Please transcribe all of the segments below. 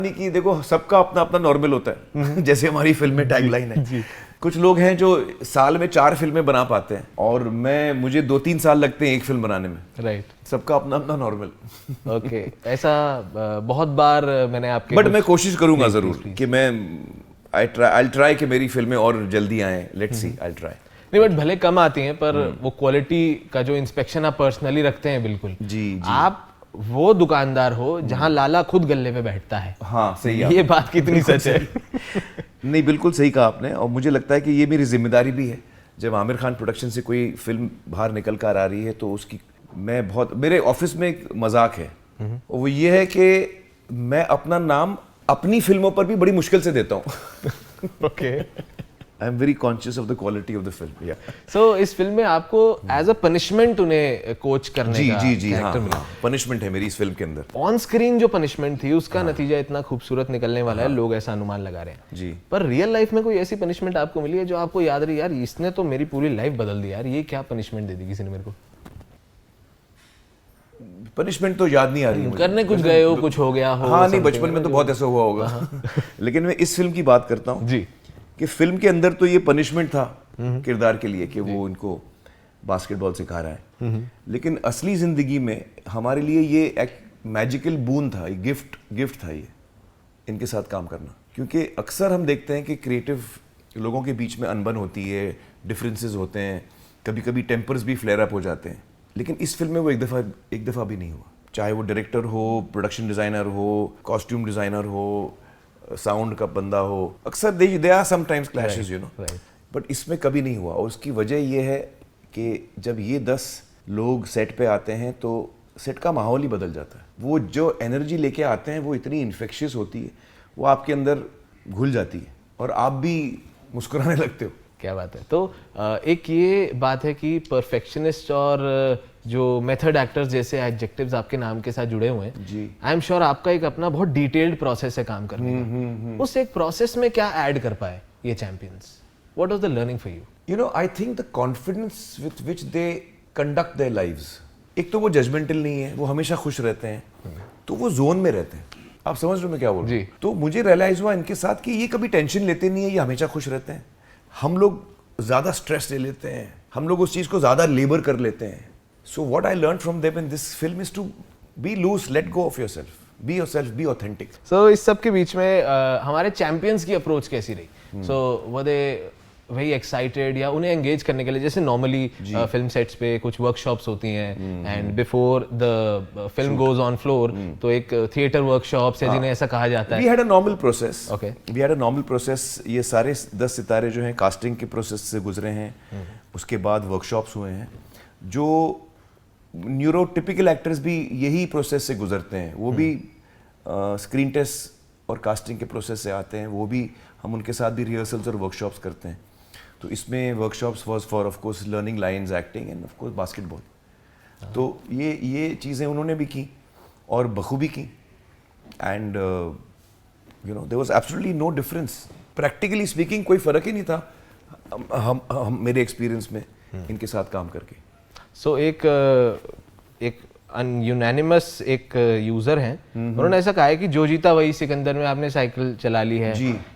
नहीं कि देखो सबका अपना अपना नॉर्मल होता है जैसे हमारी फिल्म में टैगलाइन है। कुछ लोग हैं जो साल में 4 फिल्में बना पाते हैं और मुझे 2-3 साल लगते हैं एक फिल्म बनाने में। राइट, सबका अपना अपना नॉर्मल। ओके। ऐसा बहुत बार मैंने आपके बट मैं कोशिश करूंगा जरूर कि मैं आई ट्राई कि मेरी फिल्में और जल्दी आए। Let's see, I try. नहीं, बट भले कम आती हैं पर वो क्वालिटी का जो इंस्पेक्शन आप पर्सनली रखते हैं, बिल्कुल जी। आप वो दुकानदार हो जहां लाला खुद गल्ले पे बैठता है। हाँ सही है, ये बात कितनी सच है। नहीं बिल्कुल सही कहा आपने। और मुझे लगता है कि ये मेरी जिम्मेदारी भी है। जब आमिर खान प्रोडक्शन से कोई फिल्म बाहर निकल कर आ रही है तो उसकी मैं बहुत, मेरे ऑफिस में एक मजाक है, वो ये है कि मैं अपना नाम अपनी फिल्मों पर भी बड़ी मुश्किल से देता हूँ। Okay. I am very conscious of the quality of the film. या सो इस फिल्म में आपको एज अ पनिशमेंट उन्हें कोच करने जी का जी जी हाँ, कैरेक्टर मिला। पनिशमेंट है मेरी इस फिल्म के अंदर। ऑन स्क्रीन जो पनिशमेंट थी उसका नतीजा इतना खूबसूरत निकलने वाला है, लोग ऐसा अनुमान लगा रहे हैं जी। पर रियल लाइफ में कोई ऐसी पनिशमेंट आपको मिली है जो आपको याद रही, यार इसने तो मेरी पूरी लाइफ बदल दी, यार ये क्या पनिशमेंट दे दी किसी ने मेरे को? पनिशमेंट तो याद नहीं आ रही मुझे। करने कुछ गए हो, कुछ हो गया हो? हाँ नहीं, बचपन में तो बहुत ऐसा हुआ होगा। लेकिन मैं इस फिल्म की बात करता हूँ जी, कि फिल्म के अंदर तो ये पनिशमेंट था किरदार के लिए कि वो इनको बास्केटबॉल सिखा रहा है, लेकिन असली जिंदगी में हमारे लिए ये एक मैजिकल बून था, एक गिफ्ट था ये इनके साथ काम करना। क्योंकि अक्सर हम देखते हैं कि क्रिएटिव लोगों के बीच में अनबन होती है, डिफरेंसेस होते हैं, कभी कभी टेम्पर्स भी फ्लेयर अप हो जाते हैं, लेकिन इस फिल्म में वो एक दफ़ा भी नहीं हुआ। चाहे वो डायरेक्टर हो, प्रोडक्शन डिज़ाइनर हो, कॉस्ट्यूम डिज़ाइनर हो, साउंड का बंदा हो, अक्सर they are sometimes clashes you know, but इसमें कभी नहीं हुआ। और उसकी वजह ये है कि जब ये 10 लोग सेट पे आते हैं तो सेट का माहौल ही बदल जाता है। वो जो एनर्जी लेके आते हैं वो इतनी इन्फेक्शियस होती है, वो आपके अंदर घुल जाती है और आप भी मुस्कुराने लगते हो। क्या बात है। तो एक ये बात है कि परफेक्शनिस्ट और जो मेथड एक्टर्स जैसे एडजेक्टिव्स आपके नाम के साथ जुड़े हुए हैं जी, आई एम श्योर आपका एक अपना बहुत डिटेल्ड प्रोसेस है काम करने का। उस एक प्रोसेस में क्या ऐड कर पाए ये champions? What was the learning for you? You know, I think the confidence with which they conduct their lives. एक तो वो जजमेंटल नहीं है, वो हमेशा खुश रहते हैं, तो वो जोन में रहते हैं। आप समझ रहे हो मैं क्या बोल रहा हूँ? तो मुझे रियलाइज हुआ इनके साथ कि ये कभी टेंशन लेते नहीं है, ये हमेशा खुश रहते हैं। हम लोग ज्यादा स्ट्रेस ले लेते हैं, हम लोग उस चीज को ज्यादा लेबर कर लेते हैं। So what I learn from them in this film is to be loose, let go of yourself, be yourself, be authentic. So इस सब के बीच में हमारे चैंपियंस की अप्रोच कैसी रही? सो वर दे वेरी एक्साइटेड या उन्हें एंगेज करने के लिए जैसे नॉर्मली फिल्म सेट्स पे कुछ वर्कशॉप्स होती हैं and before the film goes on floor तो एक थिएटर वर्कशॉप्स है जिन्हें ऐसा कहा जाता है। We had a normal process. Okay, we had a normal process. ये सारे 10 सितारे जो हैं कास्टिंग के प्रोसेस से गुजरे हैं, उसके बाद वर्कशॉप्स हुए हैं। जो न्यूरोटिपिकल एक्टर्स भी यही प्रोसेस से गुजरते हैं, वो भी स्क्रीन टेस्ट और कास्टिंग के प्रोसेस से आते हैं, वो भी हम उनके साथ भी रिहर्सल्स और वर्कशॉप्स करते हैं। तो इसमें workshops was for of course learning lines, acting and of course basketball. तो ये चीज़ें उन्होंने भी की और बखूबी की। And you know there was absolutely no difference, practically speaking कोई फ़र्क ही नहीं था हम मेरे एक्सपीरियंस में इनके साथ काम करके। सो एक यूनानिमस एक यूजर हैं, उन्होंने ऐसा कहा है कि जो जीता वही सिकंदर में आपने साइकिल चला ली है,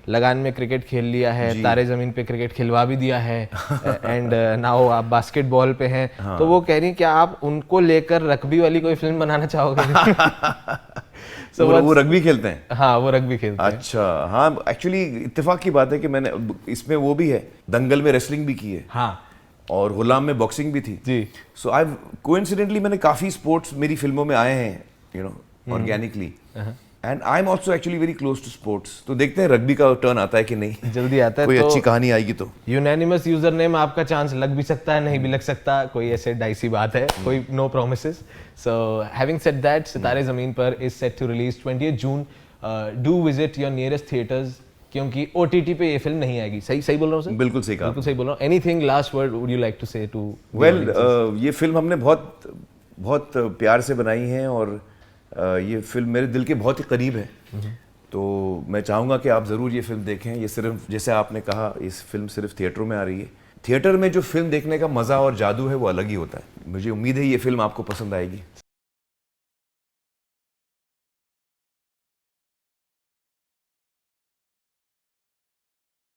लगान में क्रिकेट खेल लिया है, तारे जमीन पे क्रिकेट खिलवा भी दिया है एंड नाउ आप बास्केटबॉल पे हैं। हाँ। तो वो कह रही हैं क्या आप उनको लेकर रग्बी वाली कोई फिल्म बनाना चाहोगे? So वो रग्बी खेलते हैं? हाँ, वो रग्बी खेलते हैं। अच्छा, हाँ एक्चुअली इत्तेफाक की बात है कि मैंने इसमें वो भी है, दंगल में रेसलिंग भी की है। हाँ, और गुलाम में बॉक्सिंग भी थी जी। सो आई कोइंसिडेंटली मैंने काफ़ी स्पोर्ट्स मेरी फिल्मों में आए हैं, you know, organically. And I am also actually very close to sports. तो देखते हैं रग्बी का टर्न आता है कि नहीं, जल्दी आता है। कोई तो अच्छी कहानी आएगी तो यूनानिमस यूजर नेम आपका चांस लग भी सकता है, नहीं भी लग सकता, कोई ऐसे डाइसी बात है, कोई no promises. So having said that, Sitare Zameen Par is set to release 20 June. Do visit your nearest theatres, क्योंकि OTT पे ये फिल्म नहीं आएगी। सही बोल रहा हूँ सर? बिल्कुल सही कहा, बिल्कुल सही बोल रहा हूँ। Anything last word would you like to say to? Well, ये फिल्म हमने बहुत प्यार से बनाई है और ये फिल्म मेरे दिल के बहुत ही करीब है। तो मैं चाहूँगा कि आप ज़रूर ये फिल्म देखें। ये सिर्फ, जैसे आपने कहा, इस फिल्म सिर्फ थिएटरों में आ रही है। थिएटर में जो फिल्म देखने का मज़ा और जादू है वो अलग ही होता है। मुझे उम्मीद है ये फिल्म आपको पसंद आएगी।